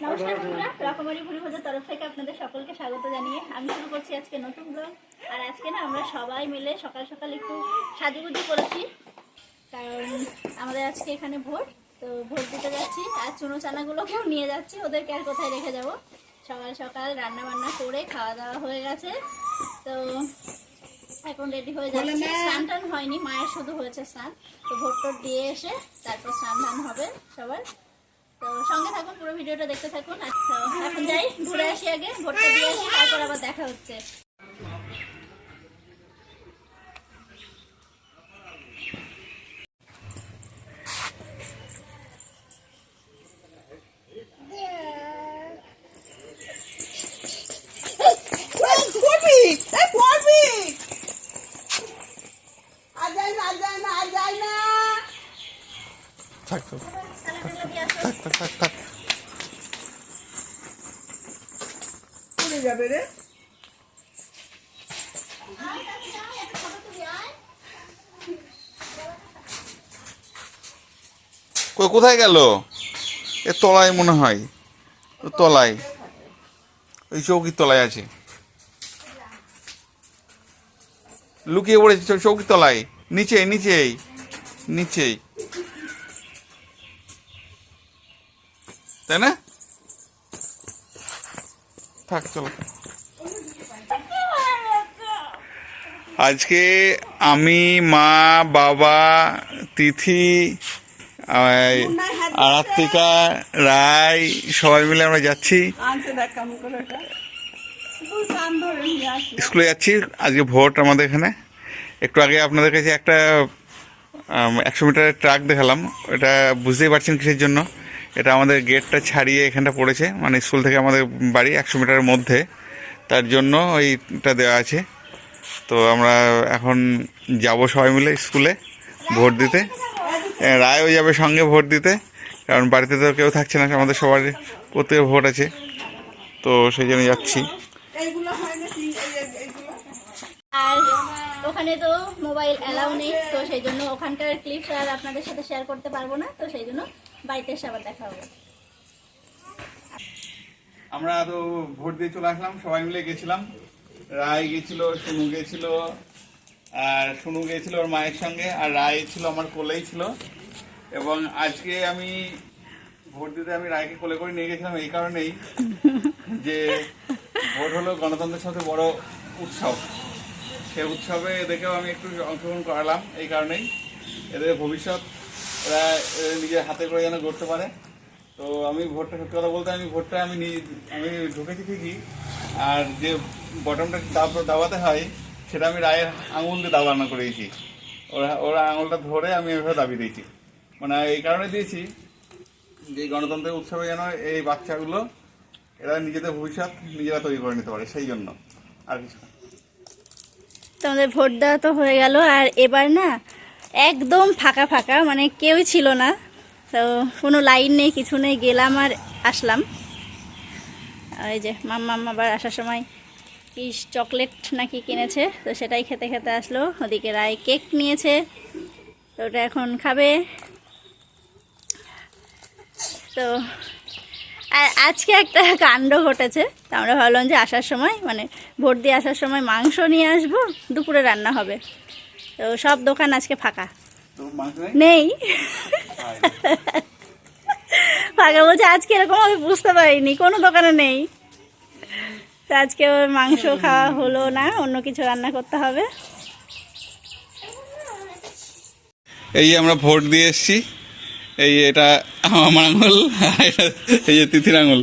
নমস্কার বন্ধুরা, রকমারি ভুড়ি ভাজার তরফ থেকে আপনাদের সকলকে স্বাগত জানিয়ে আমি শুরু করছি আজকে নতুন ব্লগ। আর আজকে না আমরা সবাই মিলে সকাল সকাল একটু সাজুগুজু করেছি, কারণ আমাদের আজকে এখানে ভোট, তো ভোট দিতে যাচ্ছি। আর চুনো চানাগুলোকেও নিয়ে যাচ্ছি, ওদেরকে আর কোথায় রেখে যাব। সকাল সকাল রান্না বান্না করে খাওয়া দাওয়া হয়ে গেছে, তো এখন রেডি হয়ে যাচ্ছে। স্নান টান হয়নি, মায়ের শুধু হয়েছে স্নান। তো ভোট টোট দিয়ে এসে তারপর স্নান টান হবে সবার। তো সঙ্গে থাকুন, পুরো ভিডিওটা দেখতে থাকুন। এখন যাই, ঘুরে আসি, আগে ভোটটা দিয়ে আসি, তারপর আবার দেখা হচ্ছে। যাবে রে কোথায় গেল? এ তলায় মনে হয়, তলায়, ওই চৌকির তলায় আছে, লুকিয়ে পড়েছে চৌকির তলায়, নিচেই নিচেই নিচেই, তাই না? থাক, চলো। আজকে আমি, মা, বাবা, তিথি, আরাত্রিকা, রায় সবাই মিলে আমরা যাচ্ছি স্কুলে যাচ্ছি। আজকে ভোট আমাদের এখানে। একটু আগে আপনাদের কাছে একটা 100 মিটারের ট্রাক দেখালাম, এটা বুঝতেই পারছেন কিসের জন্য। এটা আমাদের গেটটা ছাড়িয়ে এখানটা পড়েছে, মানে স্কুল থেকে আমাদের বাড়ি 100 মিটারের মধ্যে, তার জন্য ওইটা দেওয়া আছে। তো আমরা এখন যাব সবাই মিলে স্কুলে ভোট দিতে। রায়ও যাবে সঙ্গে ভোট দিতে, কারণ বাড়িতে তো কেউ থাকছে না, আমাদের সবার প্রত্যেকে ভোট আছে, তো সেই জন্য যাচ্ছি। আর ওখানে তো মোবাইল অ্যালাউ নেই, তো সেই জন্য ওখানকার ক্লিপস আর আপনাদের সাথে শেয়ার করতে পারবো না, তো সেই জন্য বাড়িতে এসে আবার দেখা হবে। আমরা তো ভোট দিয়ে চলে আসলাম, সবাই মিলে গেছিলাম। রায় গেছিল, সোনু গেছিল, আর সোনু গেছিল ওর মায়ের সঙ্গে, আর রায় ছিল আমার কোলেই ছিল। এবং আজকে আমি ভোট দিতে আমি রায়কে কোলে করে নিয়ে গেছিলাম এই কারণেই যে ভোট হলো গণতন্ত্রের সাথে বড় উৎসব, সেই উৎসবে এদেরকেও আমি একটু অংশগ্রহণ করালাম এই কারণেই। এদের ভবিষ্যৎ এরা নিজের হাতে করে যেন করতে পারে। তো আমি ভোটটা, সত্যি কথা বলতে আমি ভোটটা আমি ঢুকেছি ঠিকই, আর যে বটমটা দাবাতে হয় সেটা আমি রায়ের আঙুল দিয়ে দাবানো করেছি। ওরা আঙুলটা ধরে আমি এভাবে দাবি দিয়েছি, মানে এই কারণে দিয়েছি যে গণতন্ত্রের উৎসবে যেন এই বাচ্চাগুলো এরা নিজেদের ভবিষ্যৎ নিজেরা তৈরি করে নিতে পারে, সেই জন্য, আর কিছু না। তোমাদের ভোট দেওয়া তো হয়ে গেল, আর এবার না একদম ফাঁকা ফাঁকা, মানে কেউই ছিল না, তো কোনো লাইন নেই, কিছু নেই, গেলাম আর আসলাম। ওই যে মাম্মা আবার আসার সময় কি চকলেট নাকি কিনেছে, তো সেটাই খেতে খেতে আসলো। ওদিকে রায় কেক নিয়েছে, তো ওটা এখন খাবে। তো আর আজকে একটা কাণ্ড ঘটেছে, তো আমরা ভাবলাম যে আসার সময়, মানে ভোট দিয়ে আসার সময় মাংস নিয়ে আসবো, দুপুরে রান্না হবে। তো সব দোকান আজকে ফাঁকা, নেই, ফাঁকা বলছে। আজকে এরকম আমি বুঝতে পারিনি, কোনো দোকানে নেই। তো আজকে মাংস খাওয়া হলো না, অন্য কিছু রান্না করতে হবে। এই আমরা ভোট দিয়ে এসছি, এটা আমার আঙুল, এই যে তিথির আঙুল।